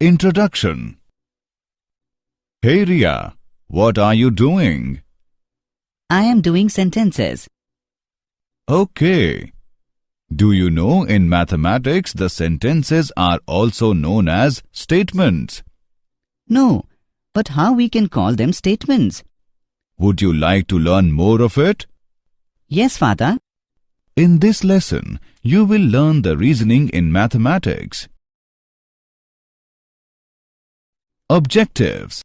Introduction. Hey Ria, what are you doing? I am doing sentences. Okay. Do you know in mathematics the sentences are also known as statements? No, but how we can call them statements? Would you like to learn more of it? Yes, Father. In this lesson, you will learn the reasoning in mathematics. Objectives.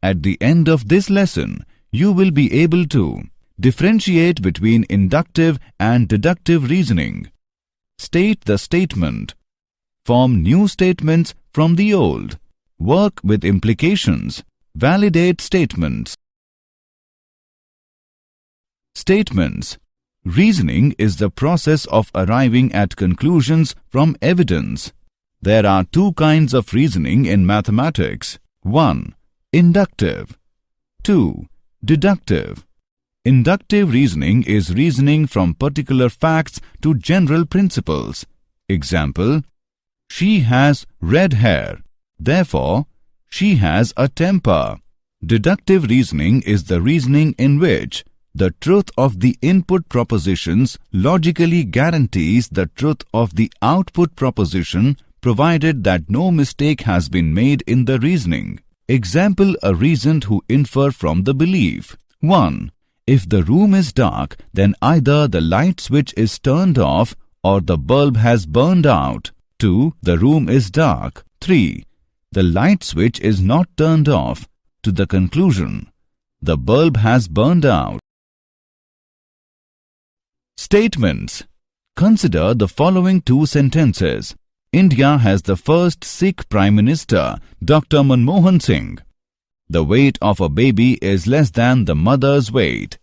At the end of this lesson, you will be able to differentiate between inductive and deductive reasoning, state the statement, form new statements from the old, work with implications, validate statements. Statements. Reasoning is the process of arriving at conclusions from evidence. There are two kinds of reasoning in mathematics. 1. Inductive. 2. Deductive. Inductive reasoning is reasoning from particular facts to general principles. Example: she has red hair, therefore, she has a temper. Deductive reasoning is the reasoning in which the truth of the input propositions logically guarantees the truth of the output proposition, provided that no mistake has been made in the reasoning. Example: a reasoned who infer from the belief. 1. If the room is dark, then either the light switch is turned off or the bulb has burned out. 2. The room is dark. 3. The light switch is not turned off. To the conclusion, the bulb has burned out. Statements. Consider the following two sentences. India has the first Sikh Prime Minister, Dr. Manmohan Singh. The weight of a baby is less than the mother's weight.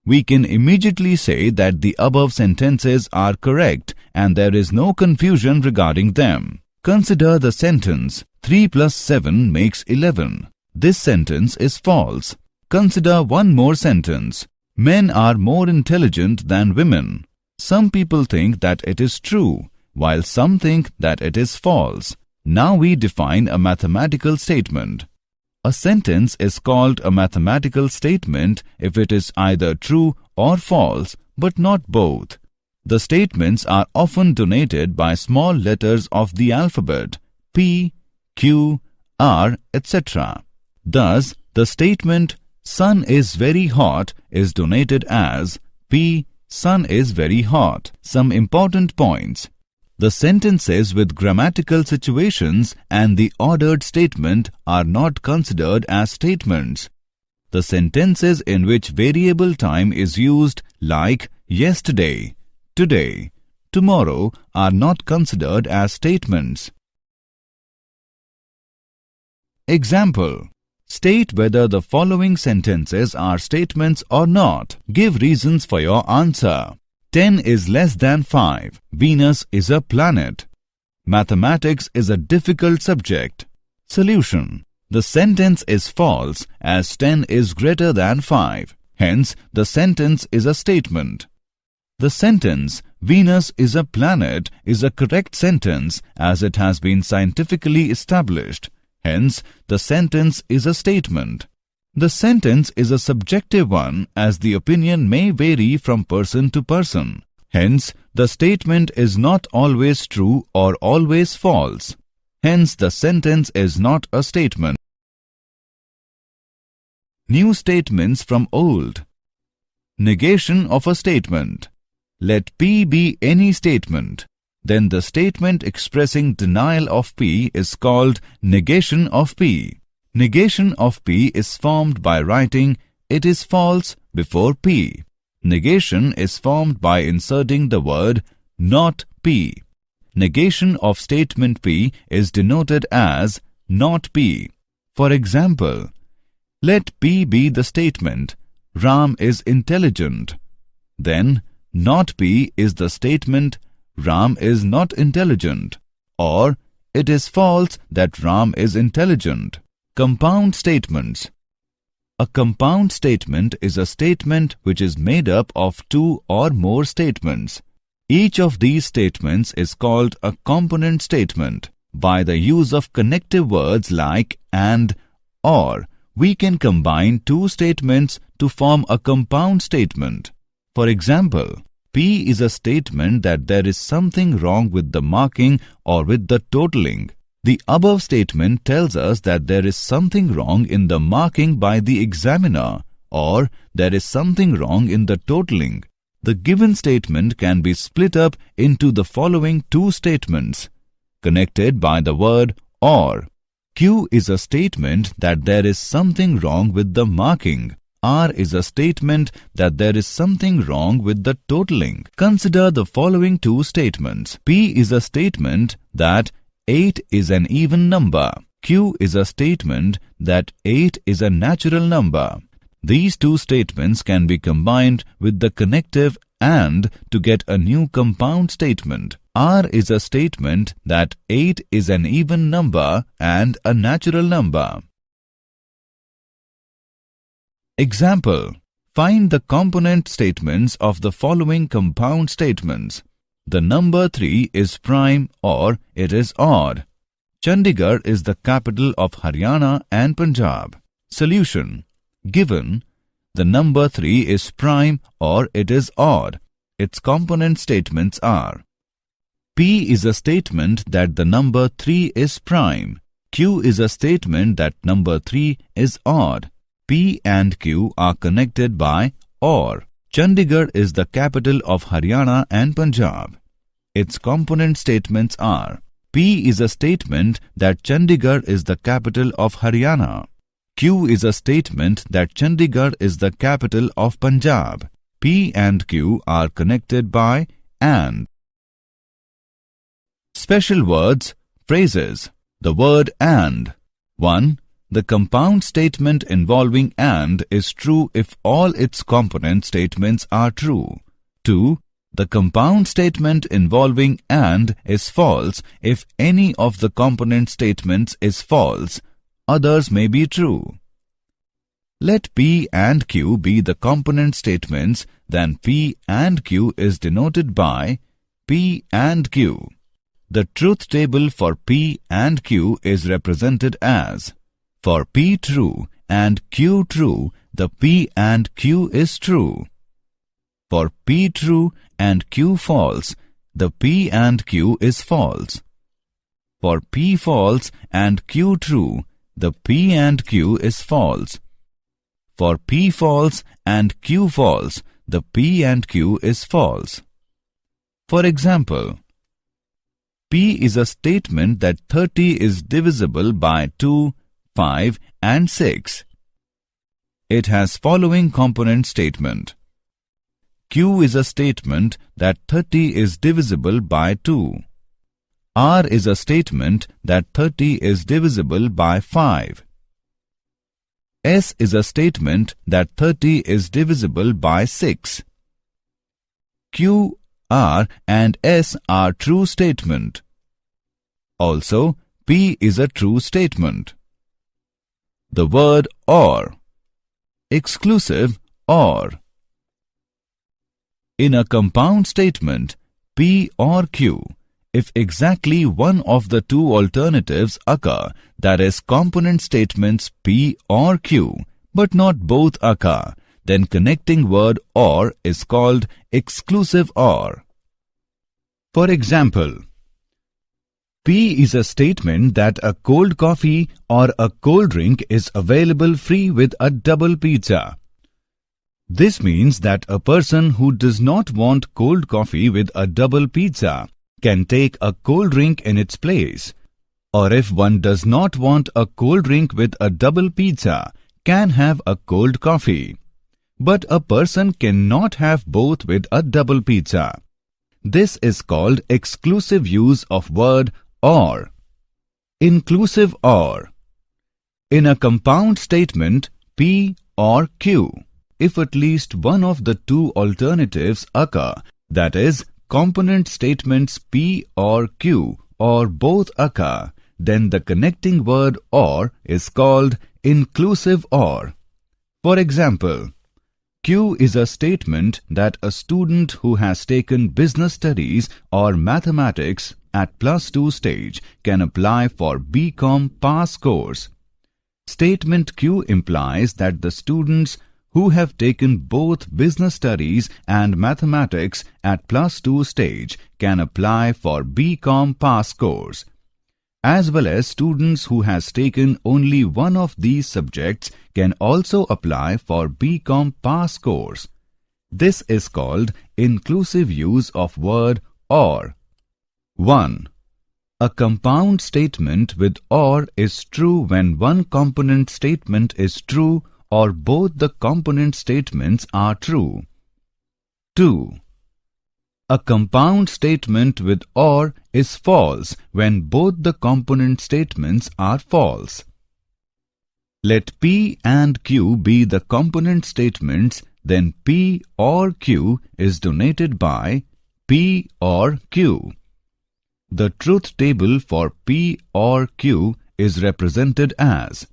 We can immediately say that the above sentences are correct and there is no confusion regarding them. Consider the sentence, 3 plus 7 makes 11. This sentence is false. Consider one more sentence. Men are more intelligent than women. Some people think that it is true, while some think that it is false. Now we define a mathematical statement. A sentence is called a mathematical statement if it is either true or false, but not both. The statements are often denoted by small letters of the alphabet, P, Q, R, etc. Thus, the statement, sun is very hot, is denoted as P, sun is very hot. Some important points. The sentences with grammatical situations and the ordered statement are not considered as statements. The sentences in which variable time is used, like yesterday, today, tomorrow, are not considered as statements. Example: state whether the following sentences are statements or not. Give reasons for your answer. 10 is less than 5. Venus is a planet. Mathematics is a difficult subject. Solution: the sentence is false as 10 is greater than 5. Hence, the sentence is a statement. The sentence, Venus is a planet, is a correct sentence as it has been scientifically established. Hence, the sentence is a statement. The sentence is a subjective one as the opinion may vary from person to person. Hence, the statement is not always true or always false. Hence, the sentence is not a statement. New statements from old. Negation of a statement. Let P be any statement. Then the statement expressing denial of P is called negation of P. Negation of P is formed by writing "it is false" before P. Negation is formed by inserting the word "not P." Negation of statement P is denoted as "not P." For example, let P be the statement "Ram is intelligent." Then "not P" is the statement "Ram is not intelligent," or "it is false that Ram is intelligent." Compound statements. A compound statement is a statement which is made up of two or more statements. Each of these statements is called a component statement. By the use of connective words like and, or, we can combine two statements to form a compound statement. For example, P is a statement that there is something wrong with the marking or with the totaling. The above statement tells us that there is something wrong in the marking by the examiner, or there is something wrong in the totaling. The given statement can be split up into the following two statements, connected by the word or. Q is a statement that there is something wrong with the marking. R is a statement that there is something wrong with the totaling. Consider the following two statements. P is a statement that 8 is an even number. Q is a statement that 8 is a natural number. These two statements can be combined with the connective and to get a new compound statement. R is a statement that 8 is an even number and a natural number. Example: find the component statements of the following compound statements. The number 3 is prime or it is odd. Chandigarh is the capital of Haryana and Punjab. Solution: given the number 3 is prime or it is odd, its component statements are: P is a statement that the number 3 is prime. Q is a statement that number 3 is odd. P and Q are connected by or. Chandigarh is the capital of Haryana and Punjab. Its component statements are: P is a statement that Chandigarh is the capital of Haryana. Q is a statement that Chandigarh is the capital of Punjab. P and Q are connected by and. Special words, phrases. The word and. 1. The compound statement involving and is true if all its component statements are true. 2. The compound statement involving and is false if any of the component statements is false. Others may be true. Let P and Q be the component statements, then P and Q is denoted by P and Q. The truth table for P and Q is represented as: for P true and Q true, the P and Q is true. For P true and Q false, the P and Q is false. For P false and Q true, the P and Q is false. For P false and Q false, the P and Q is false. For example, P is a statement that 30 is divisible by 2, 5 and 6. It has following component statement. Q is a statement that 30 is divisible by 2. R is a statement that 30 is divisible by 5. S is a statement that 30 is divisible by 6. Q, R and S are true statement. Also, P is a true statement. The word or. Exclusive or. In a compound statement, P or Q, if exactly one of the two alternatives occur, that is component statements P or Q, but not both occur, then connecting word or is called exclusive or. For example, P is a statement that a cold coffee or a cold drink is available free with a double pizza. This means that a person who does not want cold coffee with a double pizza can take a cold drink in its place. Or if one does not want a cold drink with a double pizza, can have a cold coffee. But a person cannot have both with a double pizza. This is called exclusive use of word or. Inclusive or. In a compound statement P or Q, if at least one of the two alternatives occur, that is, component statements P or Q or both occur, then the connecting word or is called inclusive or. For example, Q is a statement that a student who has taken business studies or mathematics at +2 stage can apply for BCom pass course. Statement Q implies that the students who have taken both business studies and mathematics at +2 stage can apply for BCom pass course, as well as students who has taken only one of these subjects can also apply for BCom pass course. This is called inclusive use of word or. 1. A compound statement with or is true when one component statement is true or both the component statements are true. 2. A compound statement with or is false when both the component statements are false. Let P and Q be the component statements, then P or Q is denoted by P or Q. The truth table for P or Q is represented as: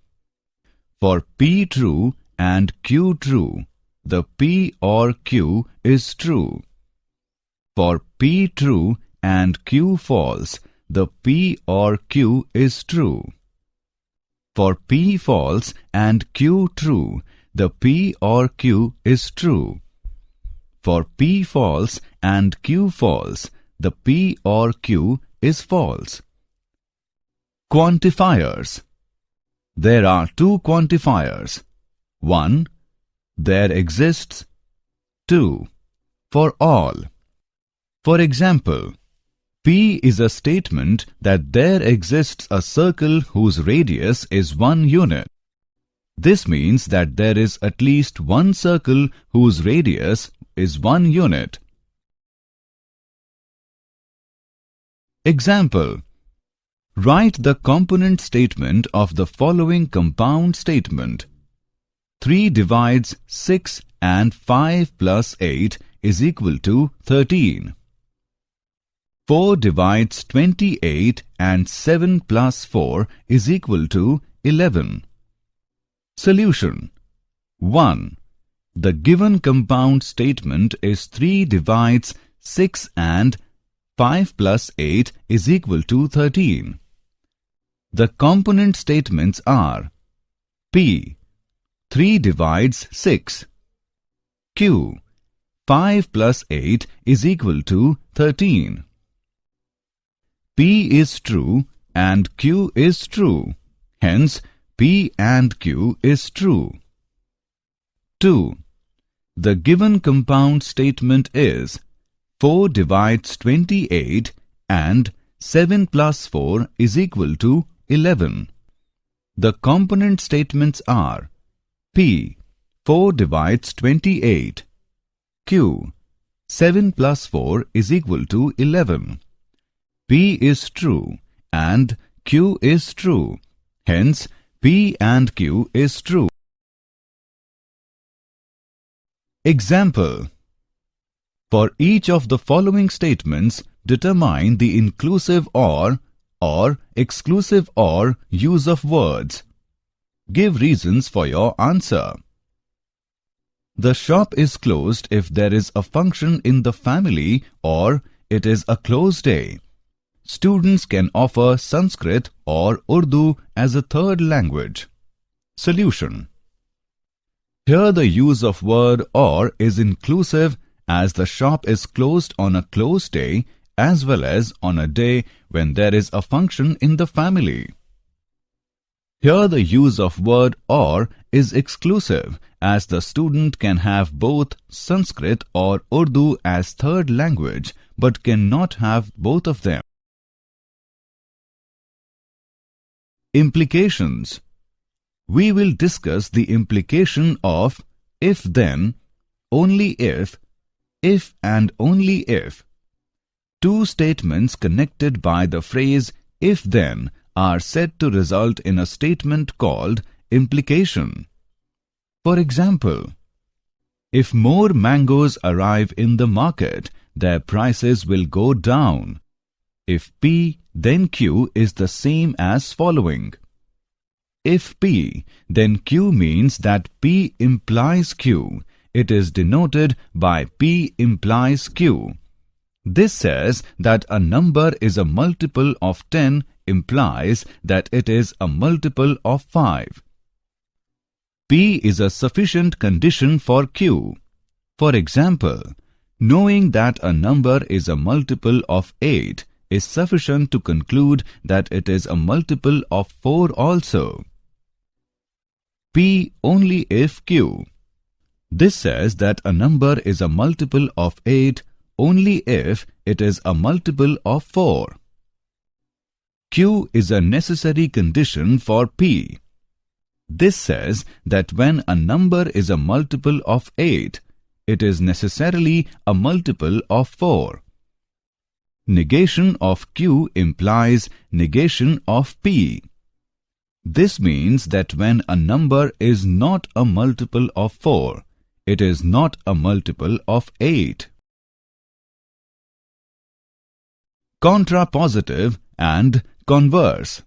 for P true and Q true, the P or Q is true. For P true and Q false, the P or Q is true. For P false and Q true, the P or Q is true. For P false and Q false, the P or Q is false. Quantifiers. There are two quantifiers. 1. There exists. 2. For all. For example, P is a statement that there exists a circle whose radius is 1 unit. This means that there is at least one circle whose radius is 1 unit. Example: write the component statement of the following compound statement. 3 divides 6 and 5 plus 8 is equal to 13. 4 divides 28 and 7 plus 4 is equal to 11. Solution: 1. The given compound statement is 3 divides 6 and 5 plus 8 is equal to 13. The component statements are: P. 3 divides 6. Q. 5 plus 8 is equal to 13. P is true and Q is true. Hence, P and Q is true. 2. The given compound statement is 4 divides 28 and 7 plus 4 is equal to 11. The component statements are: P. 4 divides 28. Q. 7 plus 4 is equal to 11. P is true and Q is true. Hence, P and Q is true. Example: for each of the following statements, determine the inclusive or exclusive or use of words. Give reasons for your answer. The shop is closed if there is a function in the family or it is a closed day. Students can offer Sanskrit or Urdu as a third language. Solution: here the use of word or is inclusive as the shop is closed on a closed day as well as on a day when there is a function in the family. Here the use of word or is exclusive as the student can have both Sanskrit or Urdu as third language but cannot have both of them. Implications. We will discuss the implication of if-then, only if and only if. Two statements connected by the phrase if-then are said to result in a statement called implication. For example, if more mangoes arrive in the market, their prices will go down. If P, then Q is the same as following. If P, then Q means that P implies Q. It is denoted by P implies Q. This says that a number is a multiple of 10 implies that it is a multiple of 5. P is a sufficient condition for Q. For example, knowing that a number is a multiple of 8 is sufficient to conclude that it is a multiple of 4 also. P only if Q. This says that a number is a multiple of 8 only if it is a multiple of 4. Q is a necessary condition for P. This says that when a number is a multiple of 8, it is necessarily a multiple of 4. Negation of Q implies negation of P. This means that when a number is not a multiple of 4, it is not a multiple of 8. Contrapositive and converse.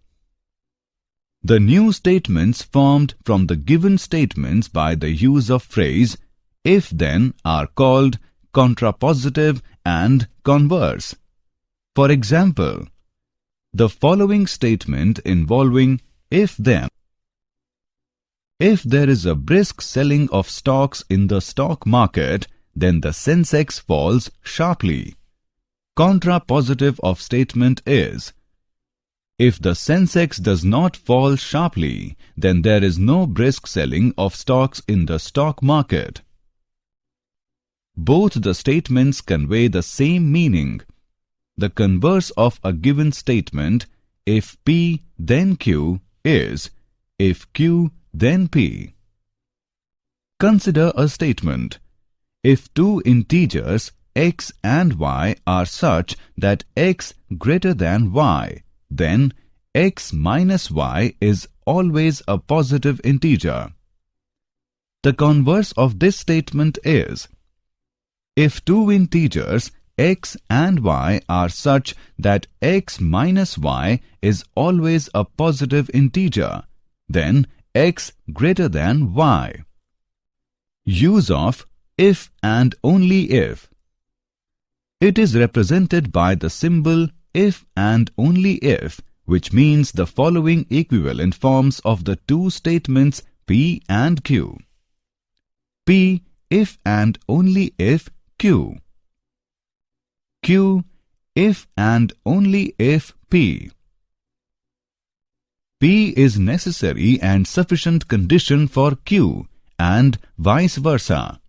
The new statements formed from the given statements by the use of phrase if-then are called contrapositive and converse. For example, the following statement involving if-then. If there is a brisk selling of stocks in the stock market, then the Sensex falls sharply. Contrapositive of statement is, if the Sensex does not fall sharply, then there is no brisk selling of stocks in the stock market. Both the statements convey the same meaning. The converse of a given statement, if P then Q, is if Q then P. Consider a statement. If two integers x and y are such that x greater than y, then x minus y is always a positive integer. The converse of this statement is, if two integers x and y are such that x minus y is always a positive integer, then x greater than y. Use of if and only if. It is represented by the symbol if and only if, which means the following equivalent forms of the two statements P and Q. P if and only if Q. Q if and only if P. P is necessary and sufficient condition for Q and vice versa.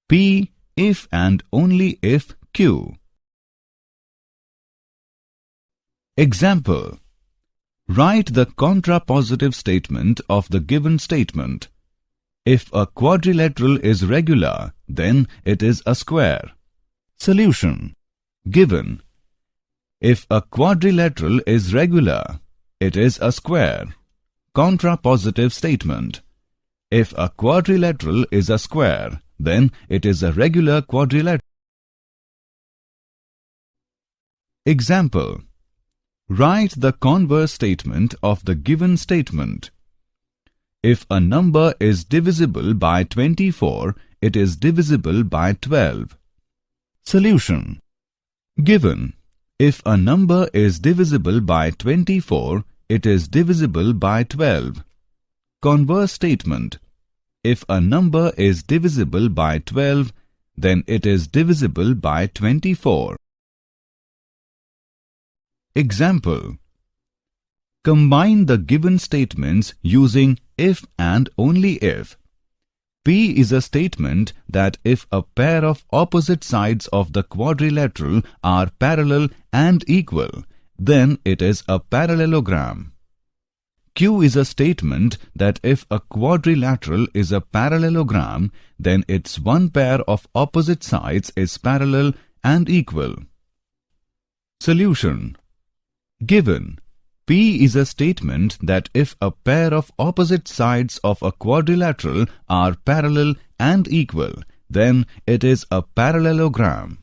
P if and only if Q. Example. Write the contrapositive statement of the given statement. If a quadrilateral is regular, then it is a square. Solution. Given. If a quadrilateral is regular, it is a square. Contrapositive statement. If a quadrilateral is a square, then it is a regular quadrilateral. Example. Write the converse statement of the given statement. If a number is divisible by 24, it is divisible by 12. Solution. Given. If a number is divisible by 24, it is divisible by 12. Converse statement. If a number is divisible by 12, then it is divisible by 24. Example. Combine the given statements using if and only if. P is a statement that if a pair of opposite sides of the quadrilateral are parallel and equal, then it is a parallelogram. Q is a statement that if a quadrilateral is a parallelogram, then its one pair of opposite sides is parallel and equal. Solution. Given. P is a statement that if a pair of opposite sides of a quadrilateral are parallel and equal, then it is a parallelogram.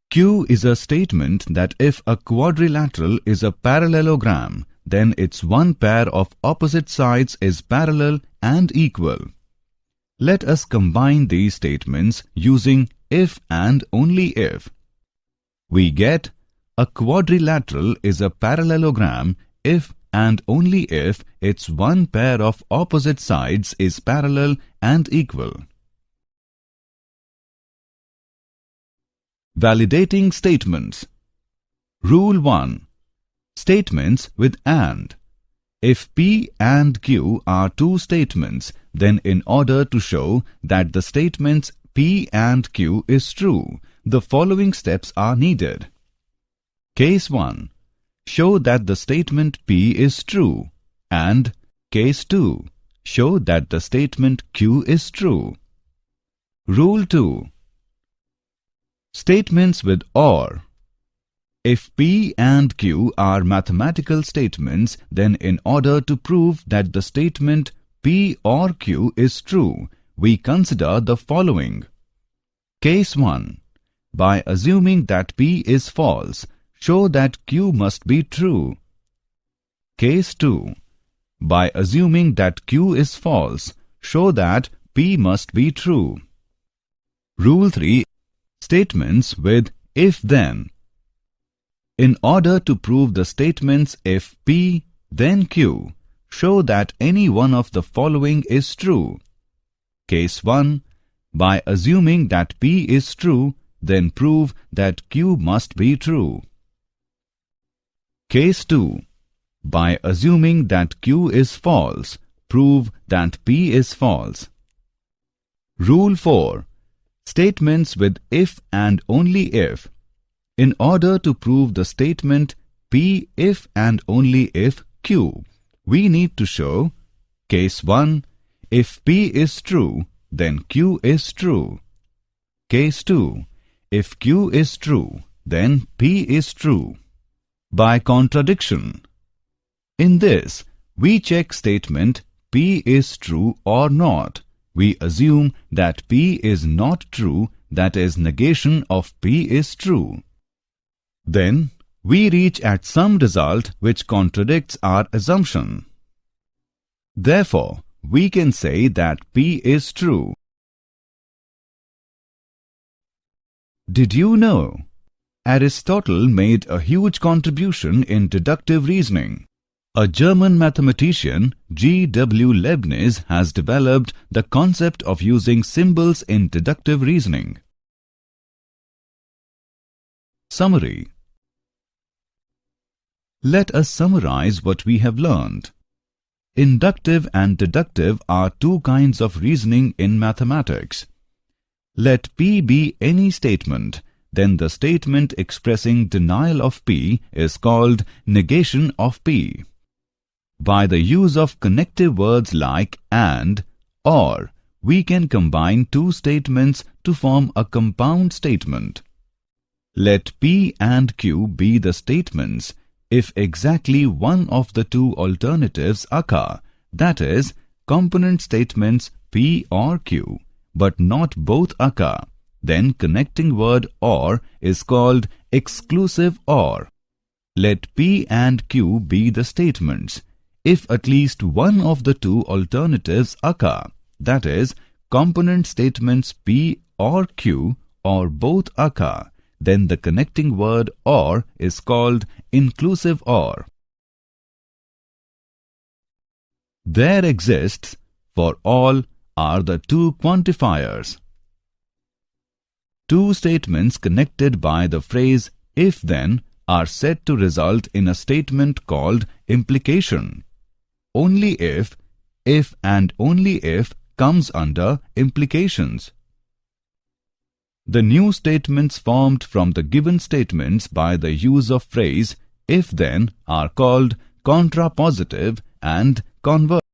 Q is a statement that if a quadrilateral is a parallelogram, then its one pair of opposite sides is parallel and equal. Let us combine these statements using if and only if. We get a quadrilateral is a parallelogram if and only if its one pair of opposite sides is parallel and equal. Validating statements. Rule 1. Statements with AND. If P and Q are two statements, then in order to show that the statements P and Q is true, the following steps are needed. Case 1. Show that the statement P is true, and Case 2. Show that the statement Q is true. Rule 2. Statements with OR. If P and Q are mathematical statements, then in order to prove that the statement P or Q is true, we consider the following. Case 1. By assuming that P is false, show that Q must be true. Case 2. By assuming that Q is false, show that P must be true. Rule 3. Statements with if-then. In order to prove the statements if P, then Q, show that any one of the following is true. Case 1. By assuming that P is true, then prove that Q must be true. Case 2. By assuming that Q is false, prove that P is false. Rule 4. Statements with if and only if. In order to prove the statement P if and only if Q, we need to show Case 1. If P is true, then Q is true. Case 2. If Q is true, then P is true. By contradiction. In this, we check statement P is true or not. We assume that P is not true, that is, negation of P is true. Then, we reach at some result which contradicts our assumption. Therefore, we can say that P is true. Did you know? Aristotle made a huge contribution in deductive reasoning. A German mathematician, G.W. Leibniz, has developed the concept of using symbols in deductive reasoning. Summary. Let us summarize what we have learned. Inductive and deductive are two kinds of reasoning in mathematics. Let P be any statement, then the statement expressing denial of P is called negation of P. By the use of connective words like and, or, we can combine two statements to form a compound statement. Let P and Q be the statements if exactly one of the two alternatives occur, that is, component statements P or Q, but not both occur, then connecting word or is called exclusive or. Let P and Q be the statements if at least one of the two alternatives occur, that is, component statements P or Q or both occur, then the connecting word or is called inclusive or. There exists, for all, are the two quantifiers. Two statements connected by the phrase if-then are said to result in a statement called implication. Only if and only if comes under implications. The new statements formed from the given statements by the use of phrase if-then are called contrapositive and converse.